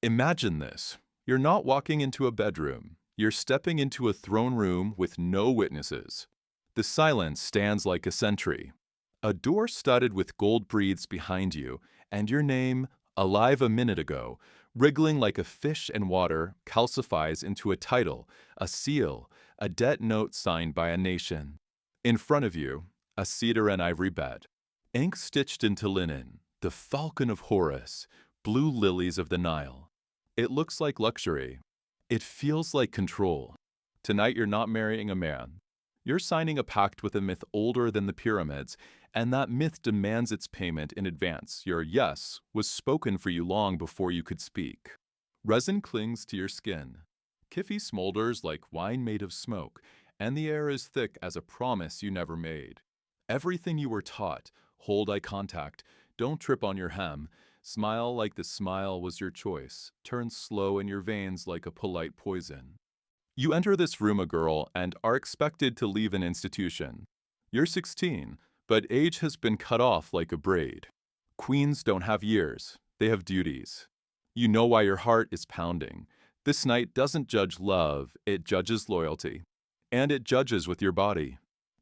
Imagine this. You're not walking into a bedroom. You're stepping into a throne room with no witnesses. The silence stands like a sentry. A door studded with gold breathes behind you, and your name, alive a minute ago, wriggling like a fish in water, calcifies into a title, a seal, a debt note signed by a nation. In front of you, a cedar and ivory bed. Ink stitched into linen, the falcon of Horus, blue lilies of the Nile. It looks like luxury. It feels like control. Tonight you're not marrying a man. You're signing a pact with a myth older than the pyramids, and that myth demands its payment in advance. Your yes was spoken for you long before you could speak. Resin clings to your skin. Kiffy smolders like wine made of smoke, and the air is thick as a promise you never made. Everything you were taught, hold eye contact, don't trip on your hem, smile like the smile was your choice, turn slow in your veins like a polite poison. You enter this room a girl and are expected to leave an institution. You're 16, but age has been cut off like a braid. Queens don't have years, they have duties. You know why your heart is pounding. This night doesn't judge love, it judges loyalty. And it judges with your body.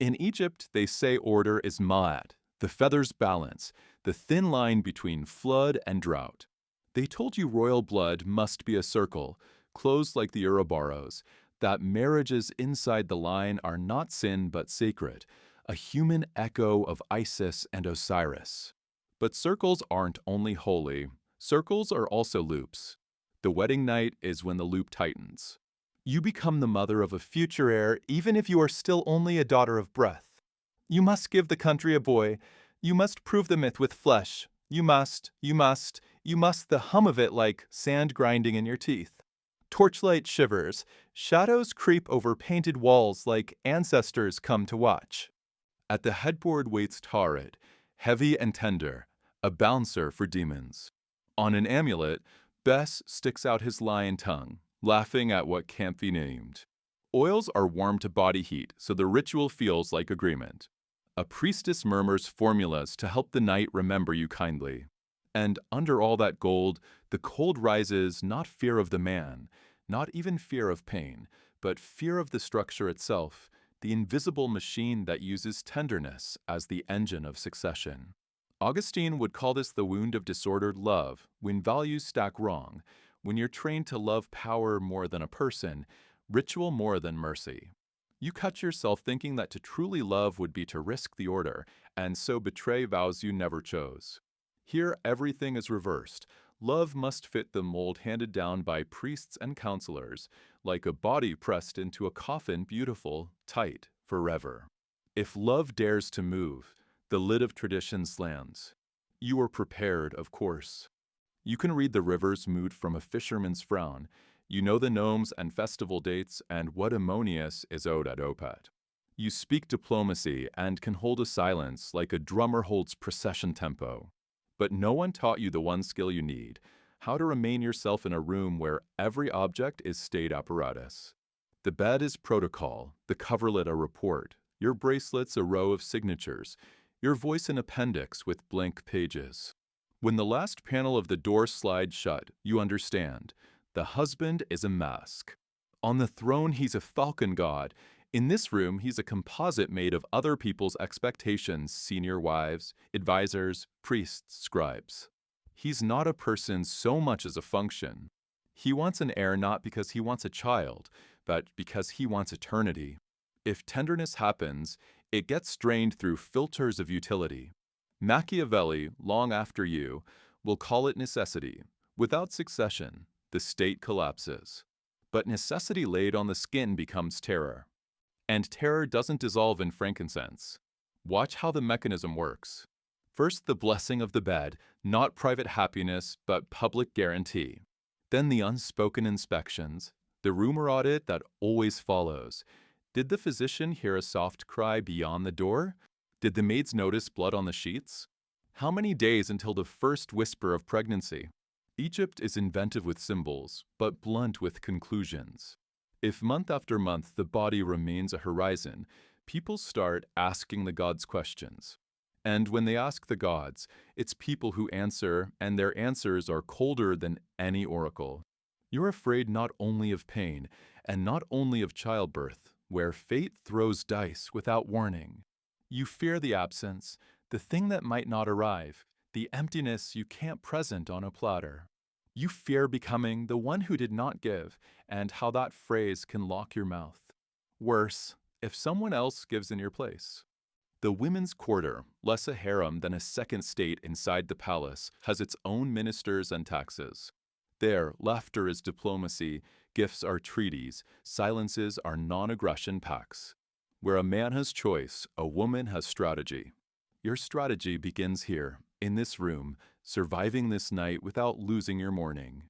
In Egypt, they say order is ma'at, the feathers balance, the thin line between flood and drought. They told you royal blood must be a circle, closed like the Ouroboros, that marriages inside the line are not sin but sacred, a human echo of Isis and Osiris. But circles aren't only holy, circles are also loops. The wedding night is when the loop tightens. You become the mother of a future heir even if you are still only a daughter of breath. You must give the country a boy. You must prove the myth with flesh. You must the hum of it like sand grinding in your teeth. Torchlight shivers. Shadows creep over painted walls like ancestors come to watch. At the headboard waits Tarid, heavy and tender, a bouncer for demons. On an amulet, Bess sticks out his lion tongue, laughing at what can't be named. Oils are warm to body heat, so the ritual feels like agreement. A priestess murmurs formulas to help the night remember you kindly. And under all that gold, the cold rises not fear of the man, not even fear of pain, but fear of the structure itself, the invisible machine that uses tenderness as the engine of succession. Augustine would call this the wound of disordered love, when values stack wrong, when you're trained to love power more than a person, ritual more than mercy. You cut yourself thinking that to truly love would be to risk the order, and so betray vows you never chose. Here everything is reversed. Love must fit the mold handed down by priests and counselors, like a body pressed into a coffin beautiful, tight, forever. If love dares to move, the lid of tradition slams. You are prepared, of course. You can read the river's mood from a fisherman's frown. You know the gnomes and festival dates and what Ammonius is owed at Opet. You speak diplomacy and can hold a silence like a drummer holds procession tempo. But no one taught you the one skill you need, how to remain yourself in a room where every object is state apparatus. The bed is protocol, the coverlet a report, your bracelets a row of signatures, your voice an appendix with blank pages. When the last panel of the door slides shut, you understand. The husband is a mask. On the throne, he's a falcon god. In this room, he's a composite made of other people's expectations, senior wives, advisors, priests, scribes. He's not a person so much as a function. He wants an heir not because he wants a child, but because he wants eternity. If tenderness happens, it gets strained through filters of utility. Machiavelli, long after you, will call it necessity. Without succession, the state collapses. But necessity laid on the skin becomes terror. And terror doesn't dissolve in frankincense. Watch how the mechanism works. First, the blessing of the bed, not private happiness, but public guarantee. Then the unspoken inspections, the rumor audit that always follows. Did the physician hear a soft cry beyond the door? Did the maids notice blood on the sheets? How many days until the first whisper of pregnancy? Egypt is inventive with symbols, but blunt with conclusions. If month after month the body remains a horizon, people start asking the gods questions. And when they ask the gods, it's people who answer, and their answers are colder than any oracle. You're afraid not only of pain, and not only of childbirth, where fate throws dice without warning. You fear the absence, the thing that might not arrive, the emptiness you can't present on a platter. You fear becoming the one who did not give, and how that phrase can lock your mouth. Worse, if someone else gives in your place. The women's quarter, less a harem than a second state inside the palace, has its own ministers and taxes. There, laughter is diplomacy, gifts are treaties, silences are non-aggression pacts. Where a man has choice, a woman has strategy. Your strategy begins here, in this room, surviving this night without losing your morning.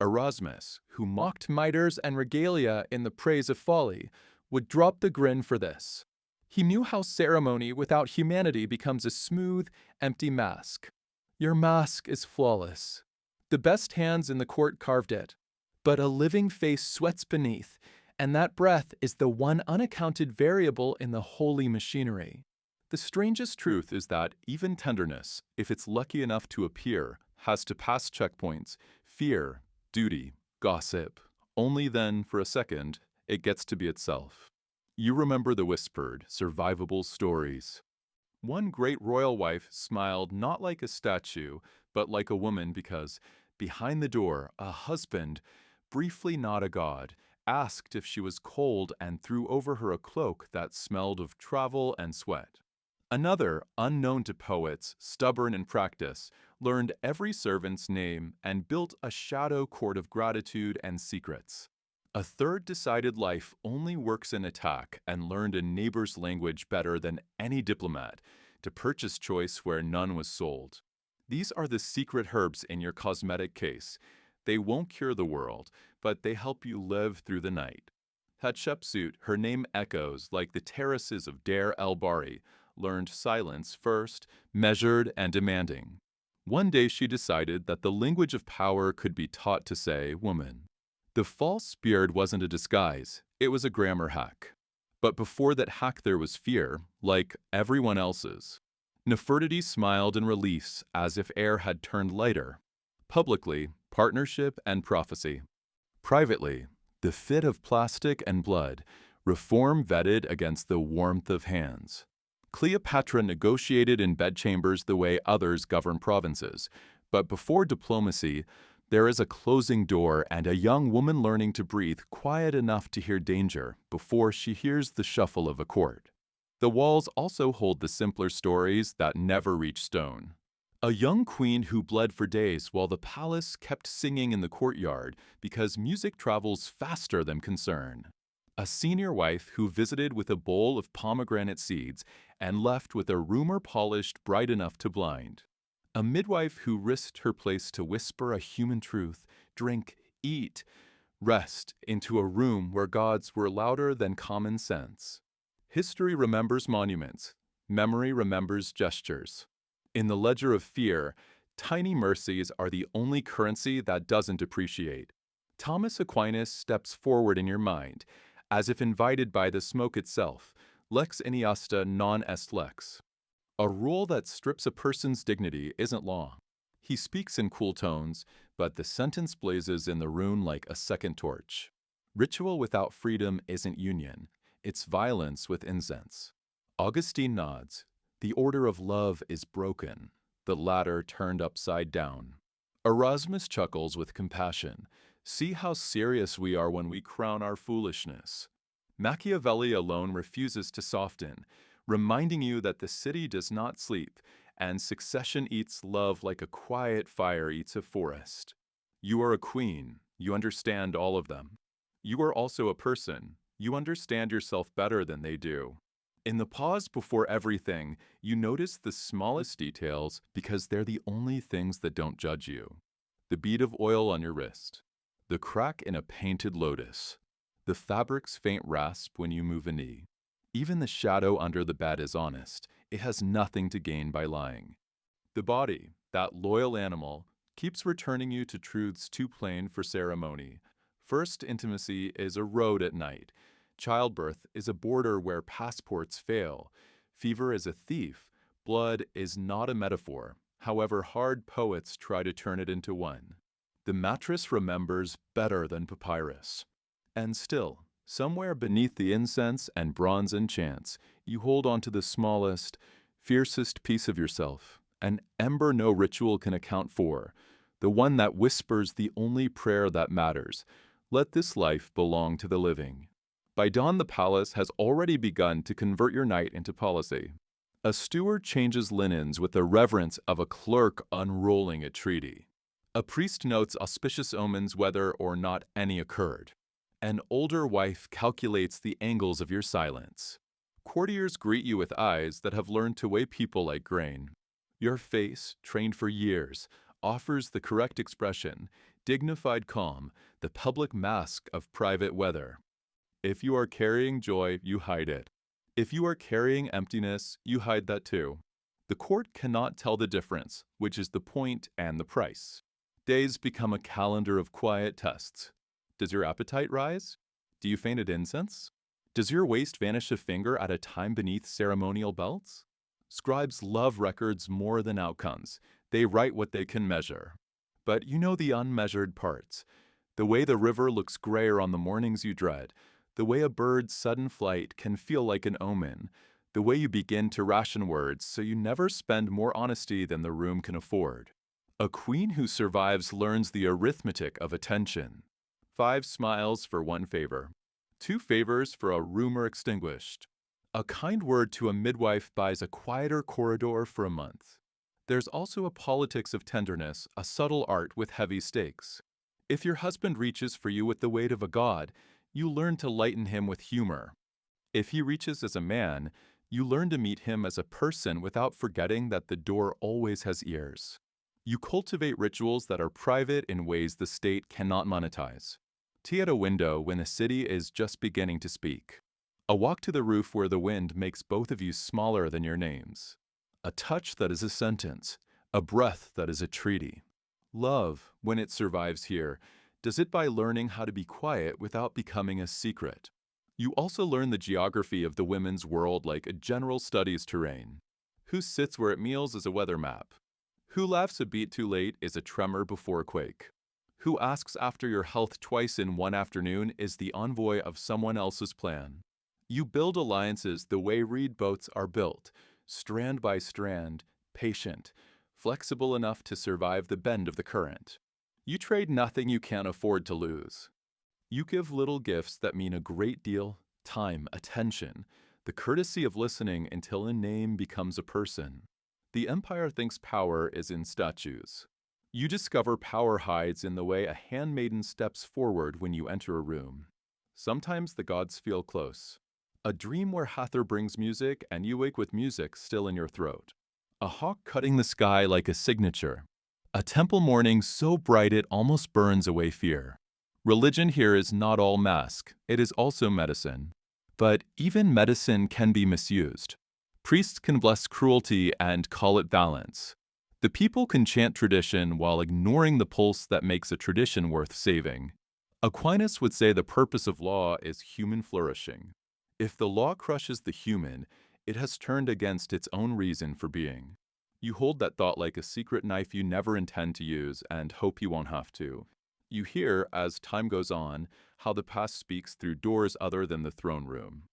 Erasmus, who mocked mitres and regalia in the praise of folly, would drop the grin for this. He knew how ceremony without humanity becomes a smooth, empty mask. Your mask is flawless. The best hands in the court carved it. But a living face sweats beneath, and that breath is the one unaccounted variable in the holy machinery. The strangest truth is that even tenderness, if it's lucky enough to appear, has to pass checkpoints, fear, duty, gossip. Only then, for a second, it gets to be itself. You remember the whispered, survivable stories. One great royal wife smiled not like a statue, but like a woman because, behind the door, a husband, briefly not a god, asked if she was cold and threw over her a cloak that smelled of travel and sweat. Another, unknown to poets, stubborn in practice, learned every servant's name and built a shadow court of gratitude and secrets. A third decided life only works in attack and learned a neighbor's language better than any diplomat, to purchase choice where none was sold. These are the secret herbs in your cosmetic case. They won't cure the world, but they help you live through the night. Hatshepsut, her name echoes like the terraces of Deir el-Bahri, learned silence first, measured and demanding. One day she decided that the language of power could be taught to say, woman. The false beard wasn't a disguise, it was a grammar hack. But before that hack there was fear, like everyone else's. Nefertiti smiled in release as if air had turned lighter. Publicly, partnership and prophecy. Privately, the fit of plastic and blood, reform vetted against the warmth of hands. Cleopatra negotiated in bedchambers the way others govern provinces, but before diplomacy, there is a closing door and a young woman learning to breathe quiet enough to hear danger before she hears the shuffle of a court. The walls also hold the simpler stories that never reach stone. A young queen who bled for days while the palace kept singing in the courtyard because music travels faster than concern. A senior wife who visited with a bowl of pomegranate seeds and left with a rumor polished bright enough to blind. A midwife who risked her place to whisper a human truth, drink, eat, rest into a room where gods were louder than common sense. History remembers monuments. Memory remembers gestures. In the ledger of fear, tiny mercies are the only currency that doesn't depreciate. Thomas Aquinas steps forward in your mind, as if invited by the smoke itself, lex iniasta non est lex. A rule that strips a person's dignity isn't law. He speaks in cool tones, but the sentence blazes in the room like a second torch. Ritual without freedom isn't union, it's violence with incense. Augustine nods. The order of love is broken, the ladder turned upside down. Erasmus chuckles with compassion. See how serious we are when we crown our foolishness. Machiavelli alone refuses to soften, reminding you that the city does not sleep, and succession eats love like a quiet fire eats a forest. You are a queen, you understand all of them. You are also a person, you understand yourself better than they do. In the pause before everything, you notice the smallest details because they're the only things that don't judge you. The bead of oil on your wrist, the crack in a painted lotus, the fabric's faint rasp when you move a knee. Even the shadow under the bed is honest. It has nothing to gain by lying. The body, that loyal animal, keeps returning you to truths too plain for ceremony. First intimacy is a road at night. Childbirth is a border where passports fail. Fever is a thief. Blood is not a metaphor, however hard poets try to turn it into one. The mattress remembers better than papyrus. And still, somewhere beneath the incense and bronze enchants, you hold on to the smallest, fiercest piece of yourself, an ember no ritual can account for, the one that whispers the only prayer that matters. Let this life belong to the living. By dawn, the palace has already begun to convert your night into policy. A steward changes linens with the reverence of a clerk unrolling a treaty. A priest notes auspicious omens whether or not any occurred. An older wife calculates the angles of your silence. Courtiers greet you with eyes that have learned to weigh people like grain. Your face, trained for years, offers the correct expression, dignified calm, the public mask of private weather. If you are carrying joy, you hide it. If you are carrying emptiness, you hide that too. The court cannot tell the difference, which is the point and the price. Days become a calendar of quiet tests. Does your appetite rise? Do you faint at incense? Does your waist vanish a finger at a time beneath ceremonial belts? Scribes love records more than outcomes. They write what they can measure. But you know the unmeasured parts. The way the river looks grayer on the mornings you dread. The way a bird's sudden flight can feel like an omen. The way you begin to ration words so you never spend more honesty than the room can afford. A queen who survives learns the arithmetic of attention. 5 smiles for 1 favor. 2 favors for a rumor extinguished. A kind word to a midwife buys a quieter corridor for a month. There's also a politics of tenderness, a subtle art with heavy stakes. If your husband reaches for you with the weight of a god, you learn to lighten him with humor. If he reaches as a man, you learn to meet him as a person without forgetting that the door always has ears. You cultivate rituals that are private in ways the state cannot monetize. Tea at a window when the city is just beginning to speak. A walk to the roof where the wind makes both of you smaller than your names. A touch that is a sentence. A breath that is a treaty. Love, when it survives here, does it by learning how to be quiet without becoming a secret. You also learn the geography of the women's world like a general studies terrain. Who sits where at meals is a weather map. Who laughs a beat too late is a tremor before a quake. Who asks after your health twice in one afternoon is the envoy of someone else's plan. You build alliances the way reed boats are built, strand by strand, patient, flexible enough to survive the bend of the current. You trade nothing you can't afford to lose. You give little gifts that mean a great deal, time, attention, the courtesy of listening until a name becomes a person. The empire thinks power is in statues. You discover power hides in the way a handmaiden steps forward when you enter a room. Sometimes the gods feel close. A dream where Hathor brings music and you wake with music still in your throat. A hawk cutting the sky like a signature. A temple morning so bright it almost burns away fear. Religion here is not all mask, it is also medicine. But even medicine can be misused. Priests can bless cruelty and call it balance. The people can chant tradition while ignoring the pulse that makes a tradition worth saving. Aquinas would say the purpose of law is human flourishing. If the law crushes the human, it has turned against its own reason for being. You hold that thought like a secret knife you never intend to use and hope you won't have to. You hear, as time goes on, how the past speaks through doors other than the throne room.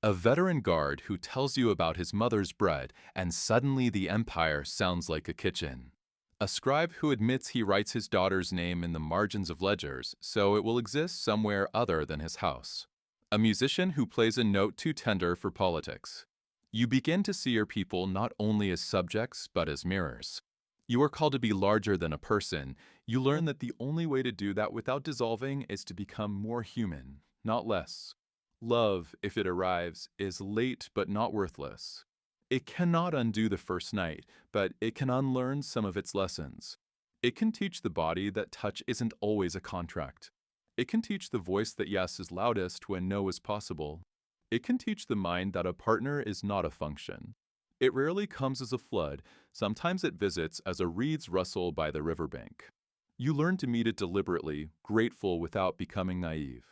A veteran guard who tells you about his mother's bread, and suddenly the empire sounds like a kitchen. A scribe who admits he writes his daughter's name in the margins of ledgers, so it will exist somewhere other than his house. A musician who plays a note too tender for politics. You begin to see your people not only as subjects, but as mirrors. You are called to be larger than a person. You learn that the only way to do that without dissolving is to become more human, not less. Love, if it arrives, is late but not worthless. It cannot undo the first night, but it can unlearn some of its lessons. It can teach the body that touch isn't always a contract. It can teach the voice that yes is loudest when no is possible. It can teach the mind that a partner is not a function. It rarely comes as a flood, sometimes it visits as a reed's rustle by the riverbank. You learn to meet it deliberately, grateful without becoming naive.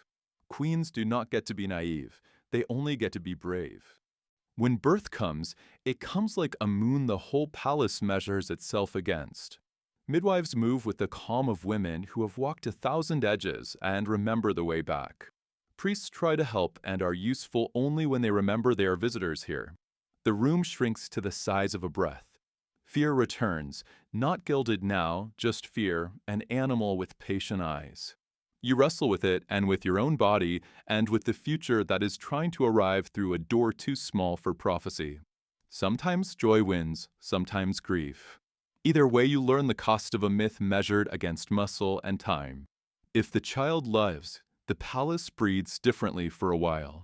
Queens do not get to be naive, they only get to be brave. When birth comes, it comes like a moon the whole palace measures itself against. Midwives move with the calm of women who have walked 1,000 edges and remember the way back. Priests try to help and are useful only when they remember they are visitors here. The room shrinks to the size of a breath. Fear returns, not gilded now, just fear, an animal with patient eyes. You wrestle with it and with your own body and with the future that is trying to arrive through a door too small for prophecy. Sometimes joy wins, sometimes grief. Either way, you learn the cost of a myth measured against muscle and time. If the child lives, the palace breathes differently for a while.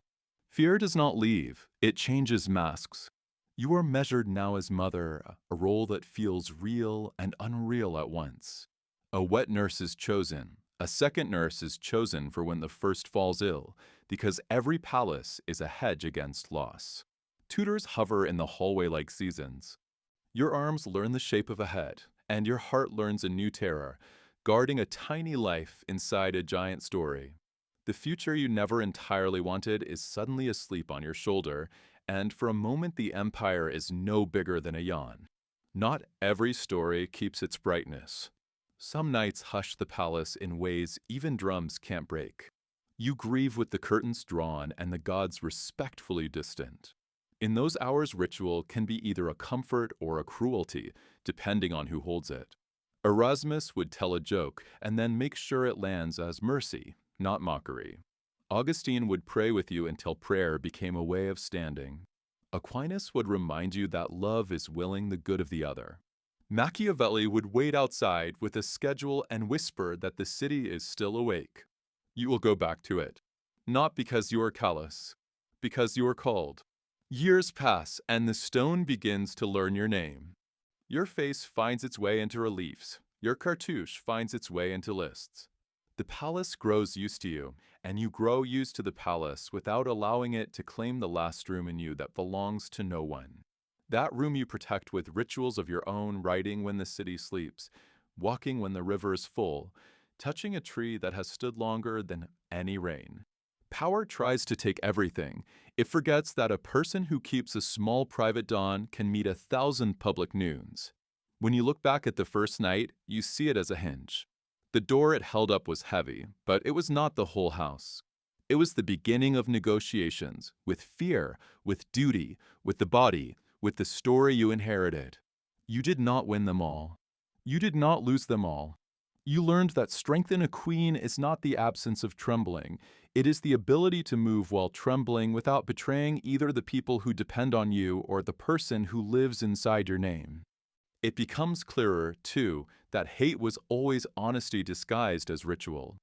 Fear does not leave, it changes masks. You are measured now as mother, a role that feels real and unreal at once. A wet nurse is chosen. A second nurse is chosen for when the first falls ill, because every palace is a hedge against loss. Tutors hover in the hallway like seasons. Your arms learn the shape of a head, and your heart learns a new terror, guarding a tiny life inside a giant story. The future you never entirely wanted is suddenly asleep on your shoulder, and for a moment the empire is no bigger than a yawn. Not every story keeps its brightness. Some nights hush the palace in ways even drums can't break. You grieve with the curtains drawn and the gods respectfully distant. In those hours, ritual can be either a comfort or a cruelty, depending on who holds it. Erasmus would tell a joke and then make sure it lands as mercy, not mockery. Augustine would pray with you until prayer became a way of standing. Aquinas would remind you that love is willing the good of the other. Machiavelli would wait outside with a schedule and whisper that the city is still awake. You will go back to it, not because you are callous, because you are called. Years pass and the stone begins to learn your name. Your face finds its way into reliefs. Your cartouche finds its way into lists. The palace grows used to you, and you grow used to the palace without allowing it to claim the last room in you that belongs to no one. That room you protect with rituals of your own, writing when the city sleeps, walking when the river is full, touching a tree that has stood longer than any rain. Power tries to take everything. It forgets that a person who keeps a small private dawn can meet 1,000 public noons. When you look back at the first night, you see it as a hinge. The door it held up was heavy, but it was not the whole house. It was the beginning of negotiations, with fear, with duty, with the body, with the story you inherited. You did not win them all. You did not lose them all. You learned that strength in a queen is not the absence of trembling. It is the ability to move while trembling without betraying either the people who depend on you or the person who lives inside your name. It becomes clearer, too, that hate was always honesty disguised as ritual.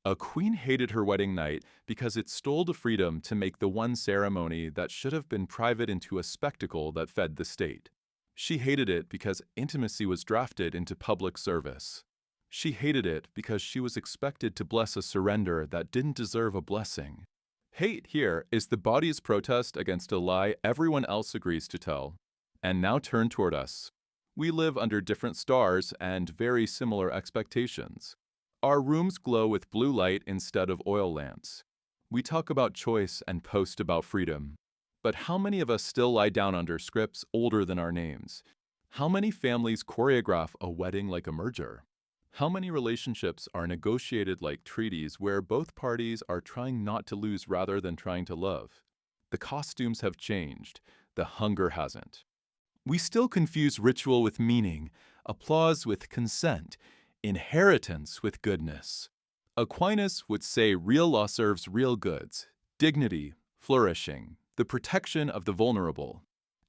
A queen hated her wedding night because it stole the freedom to make the one ceremony that should have been private into a spectacle that fed the state. She hated it because intimacy was drafted into public service. She hated it because she was expected to bless a surrender that didn't deserve a blessing. Hate here is the body's protest against a lie everyone else agrees to tell. And now turn toward us. We live under different stars and very similar expectations. Our rooms glow with blue light instead of oil lamps. We talk about choice and post about freedom. But how many of us still lie down under scripts older than our names? How many families choreograph a wedding like a merger? How many relationships are negotiated like treaties where both parties are trying not to lose rather than trying to love? The costumes have changed. The hunger hasn't. We still confuse ritual with meaning, applause with consent, inheritance with goodness. Aquinas would say real law serves real goods, dignity, flourishing, the protection of the vulnerable.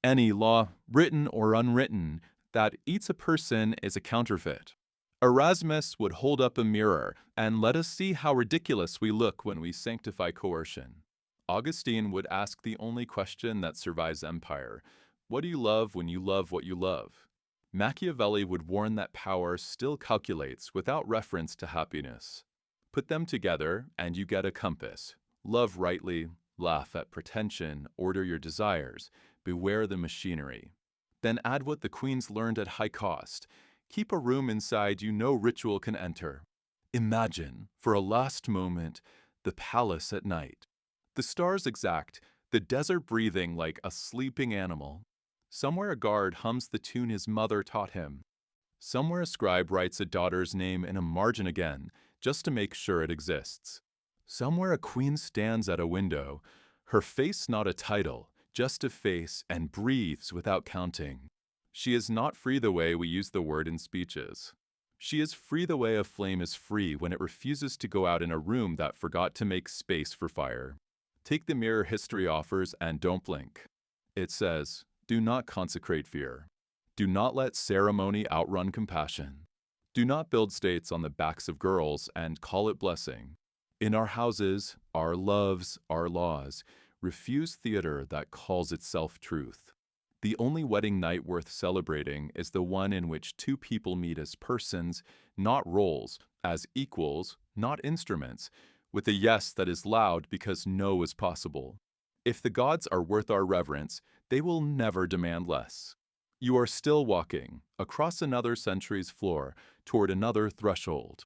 Any law, written or unwritten, that eats a person is a counterfeit. Erasmus would hold up a mirror and let us see how ridiculous we look when we sanctify coercion. Augustine would ask the only question that survives empire: what do you love when you love what you love? Machiavelli would warn that power still calculates without reference to happiness. Put them together and you get a compass. Love rightly, laugh at pretension, order your desires, beware the machinery. Then add what the queens learned at high cost. Keep a room inside you no ritual can enter. Imagine, for a last moment, the palace at night. The stars exact, The desert breathing like a sleeping animal. Somewhere a guard hums the tune his mother taught him. Somewhere a scribe writes a daughter's name in a margin again, just to make sure it exists. Somewhere a queen stands at a window, her face not a title, just a face, and breathes without counting. She is not free the way we use the word in speeches. She is free the way a flame is free when it refuses to go out in a room that forgot to make space for fire. Take the mirror history offers and don't blink. It says, do not consecrate fear. Do not let ceremony outrun compassion. Do not build states on the backs of girls and call it blessing. In our houses, our loves, our laws, refuse theater that calls itself truth. The only wedding night worth celebrating is the one in which two people meet as persons, not roles, as equals, not instruments, with a yes that is loud because no is possible. If the gods are worth our reverence, they will never demand less. You are still walking, across another century's floor, toward another threshold.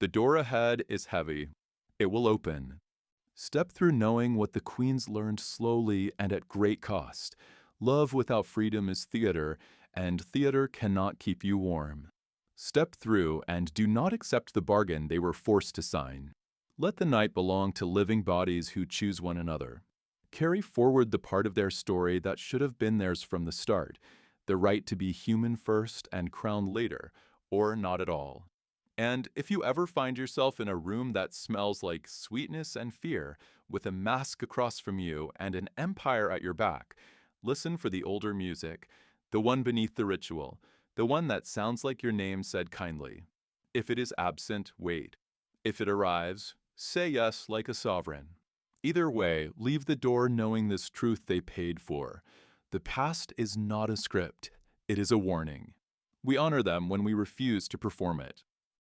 The door ahead is heavy. It will open. Step through knowing what the queens learned slowly and at great cost. Love without freedom is theater, and theater cannot keep you warm. Step through and do not accept the bargain they were forced to sign. Let the night belong to living bodies who choose one another. Carry forward the part of their story that should have been theirs from the start, the right to be human first and crowned later, or not at all. And if you ever find yourself in a room that smells like sweetness and fear, with a mask across from you and an empire at your back, listen for the older music, the one beneath the ritual, the one that sounds like your name said kindly. If it is absent, wait. If it arrives, say yes like a sovereign. Either way, leave the door knowing this truth they paid for. The past is not a script, it is a warning. We honor them when we refuse to perform it.